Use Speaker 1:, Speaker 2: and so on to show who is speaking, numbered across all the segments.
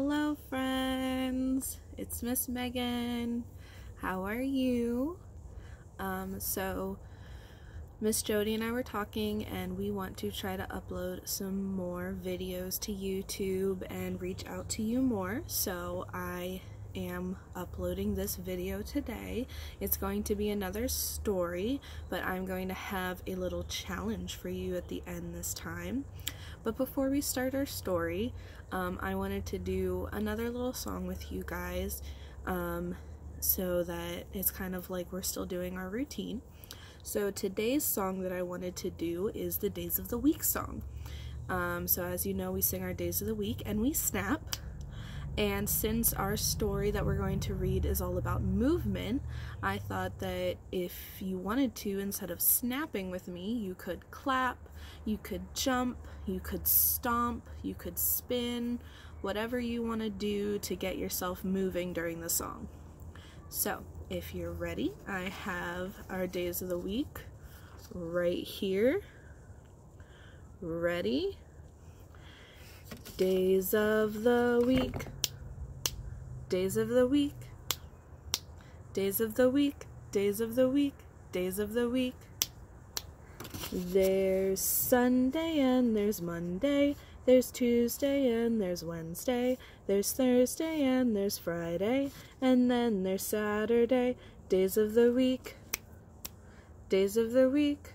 Speaker 1: Hello friends, it's Miss Megan. How are you? So Miss Jody and I were talking and we want to try to upload some more videos to YouTube and reach out to you more. So I am uploading this video today. It's going to be another story, but I'm going to have a little challenge for you at the end this time. But before we start our story, I wanted to do another little song with you guys so that it's kind of like we're still doing our routine. So today's song that I wanted to do is the Days of the Week song. So as you know, we sing our Days of the Week and we snap. And since our story that we're going to read is all about movement, I thought that if you wanted to, instead of snapping with me, you could clap, you could jump, you could stomp, you could spin, whatever you want to do to get yourself moving during the song. So, if you're ready, I have our Days of the Week right here. Ready? Days of the Week. Days of the Week. Days of the Week. Days of the Week. Days of the Week. There's Sunday and there's Monday. There's Tuesday and there's Wednesday. There's Thursday and there's Friday. And then there's Saturday. Days of the Week. Days of the Week.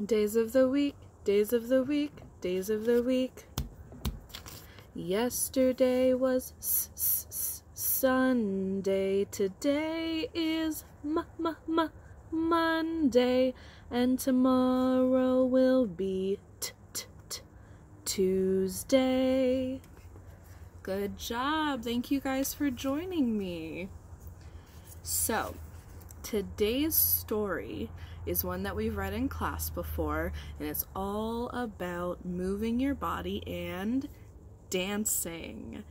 Speaker 1: Days of the Week. Days of the Week. Days of the Week. Yesterday was Sunday. Today is Monday. And tomorrow will be Tuesday. Good job. Thank you guys for joining me. So, today's story is one that we've read in class before, and it's all about moving your body and dancing.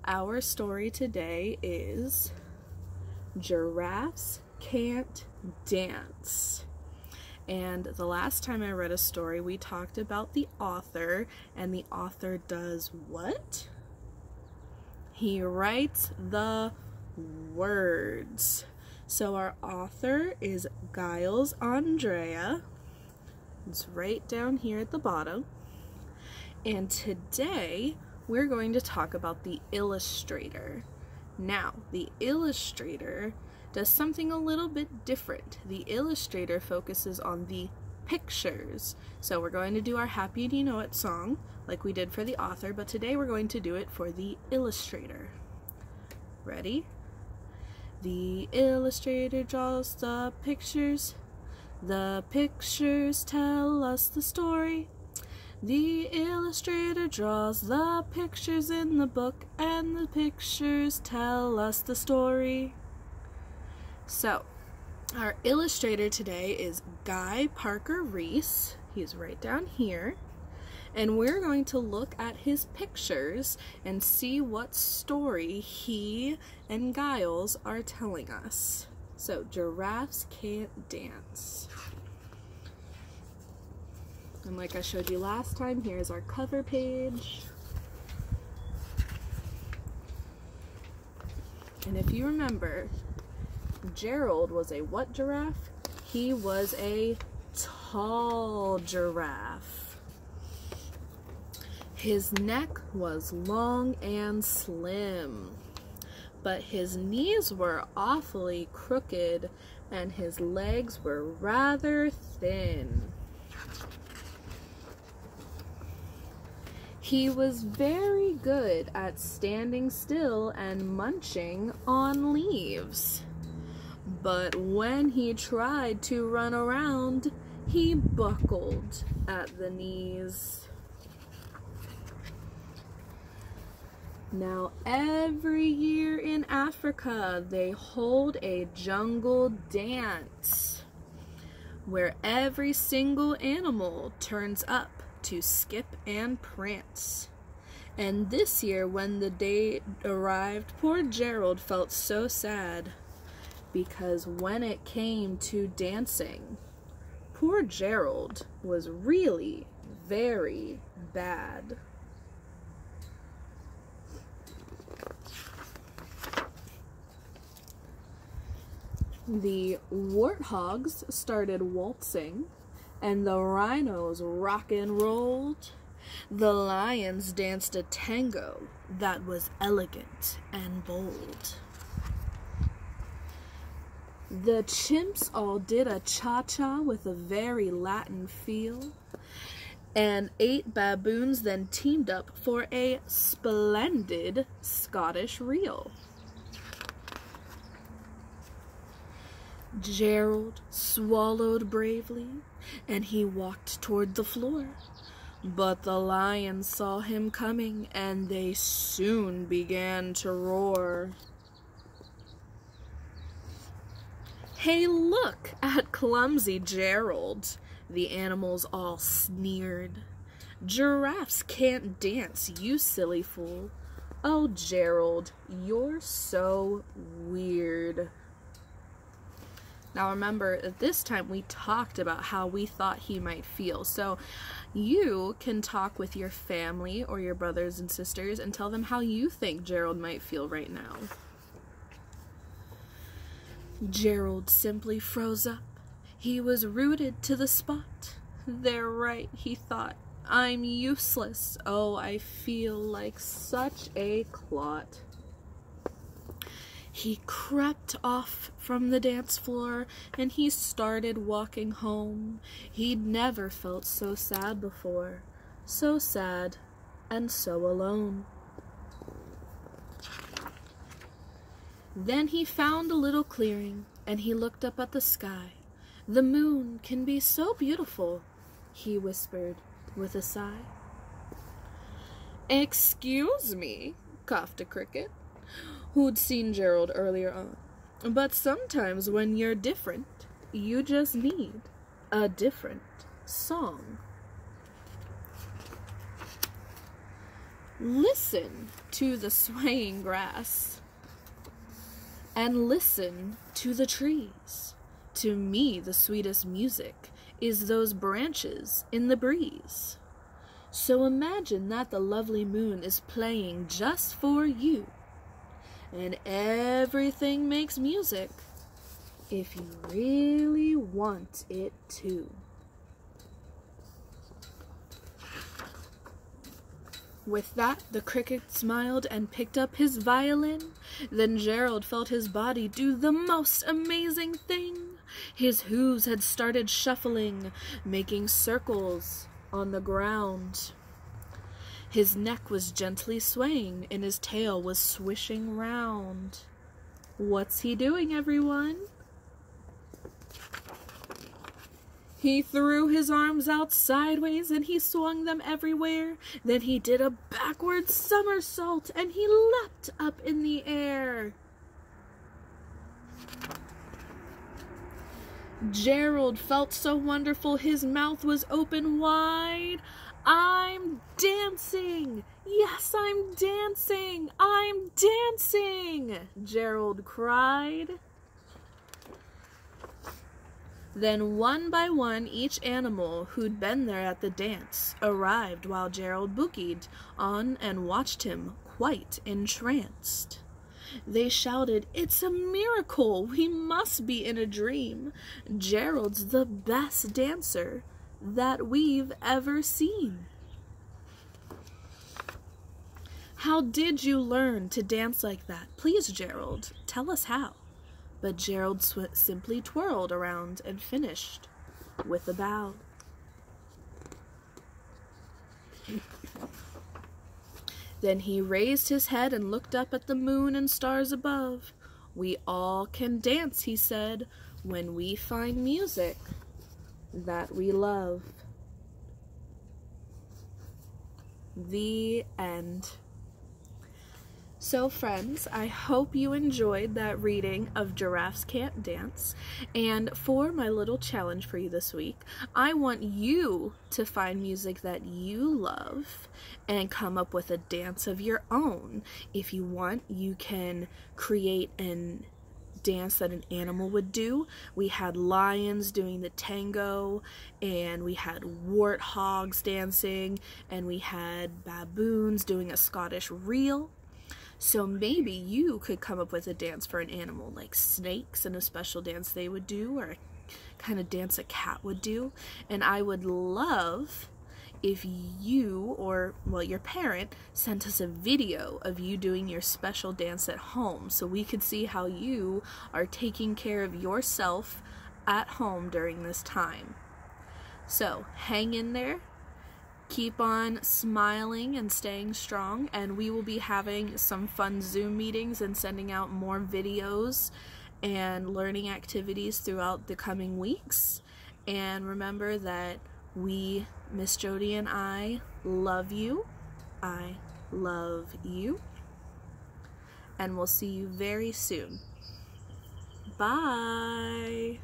Speaker 1: Our story today is Giraffes Can't Dance. And the last time I read a story, we talked about the author, and the author does what? He writes the words. So our author is Giles Andrea. It's right down here at the bottom. And today, we're going to talk about the illustrator. Now, the illustrator does something a little bit different. The illustrator focuses on the pictures. So we're going to do our Happy Do You Know It song like we did for the author, but today we're going to do it for the illustrator. Ready? The illustrator draws the pictures. The pictures tell us the story. The illustrator draws the pictures in the book, and the pictures tell us the story. So, our illustrator today is Guy Parker Reese. He's right down here. And we're going to look at his pictures and see what story he and Giles are telling us. So, Giraffes Can't Dance. And like I showed you last time, here's our cover page. And if you remember, Gerald was a what giraffe? He was a tall giraffe. His neck was long and slim, but his knees were awfully crooked and his legs were rather thin. He was very good at standing still and munching on leaves. But when he tried to run around, he buckled at the knees. Now, every year in Africa, they hold a jungle dance where every single animal turns up to skip and prance. And this year, when the day arrived, poor Gerald felt so sad, because when it came to dancing, poor Gerald was really very bad. The warthogs started waltzing, and the rhinos rock and rolled. The lions danced a tango that was elegant and bold. The chimps all did a cha-cha with a very Latin feel, and 8 baboons then teamed up for a splendid Scottish reel. Gerald swallowed bravely, and he walked toward the floor. But the lions saw him coming, and they soon began to roar. "Hey, look at clumsy Gerald," the animals all sneered. "Giraffes can't dance, you silly fool. Oh, Gerald, you're so weird." Now remember, at this time we talked about how we thought he might feel. So you can talk with your family or your brothers and sisters and tell them how you think Gerald might feel right now. Gerald simply froze up. He was rooted to the spot. "They're right," he thought. "I'm useless. Oh, I feel like such a clot." He crept off from the dance floor, and he started walking home. He'd never felt so sad before. So sad and so alone. Then he found a little clearing, and he looked up at the sky. "The moon can be so beautiful," he whispered with a sigh. "Excuse me," coughed a cricket, who'd seen Gerald earlier on, "but sometimes when you're different, you just need a different song." Listen to the swaying grass, and listen to the trees. To me, the sweetest music is those branches in the breeze. So imagine that the lovely moon is playing just for you. And everything makes music if you really want it to. With that, the cricket smiled and picked up his violin. Then Gerald felt his body do the most amazing thing. His hooves had started shuffling, making circles on the ground. His neck was gently swaying, and his tail was swishing round. What's he doing, everyone? He threw his arms out sideways, and he swung them everywhere. Then he did a backward somersault, and he leapt up in the air. Gerald felt so wonderful, his mouth was open wide. "I'm dancing! Yes, I'm dancing! I'm dancing!" Gerald cried. Then one by one, each animal who'd been there at the dance arrived while Gerald boogied on and watched him quite entranced. They shouted, "It's a miracle! We must be in a dream! Gerald's the best dancer that we've ever seen." "How did you learn to dance like that? Please, Gerald, tell us how." But Gerald simply twirled around and finished with a bow. Then he raised his head and looked up at the moon and stars above. "We all can dance," he said, "when we find music that we love." The end. So friends, I hope you enjoyed that reading of Giraffes Can't Dance. And for my little challenge for you this week, I want you to find music that you love and come up with a dance of your own. If you want, you can create an dance that an animal would do. We had lions doing the tango, and we had warthogs dancing, and we had baboons doing a Scottish reel. So maybe you could come up with a dance for an animal, like snakes and a special dance they would do, or a kind of dance a cat would do. And I would love if you, or well, your parent, sent us a video of you doing your special dance at home so we could see how you are taking care of yourself at home during this time. So hang in there, keep on smiling and staying strong, and we will be having some fun Zoom meetings and sending out more videos and learning activities throughout the coming weeks. And remember that we, Miss Jody and I, love you. I love you. And we'll see you very soon. Bye.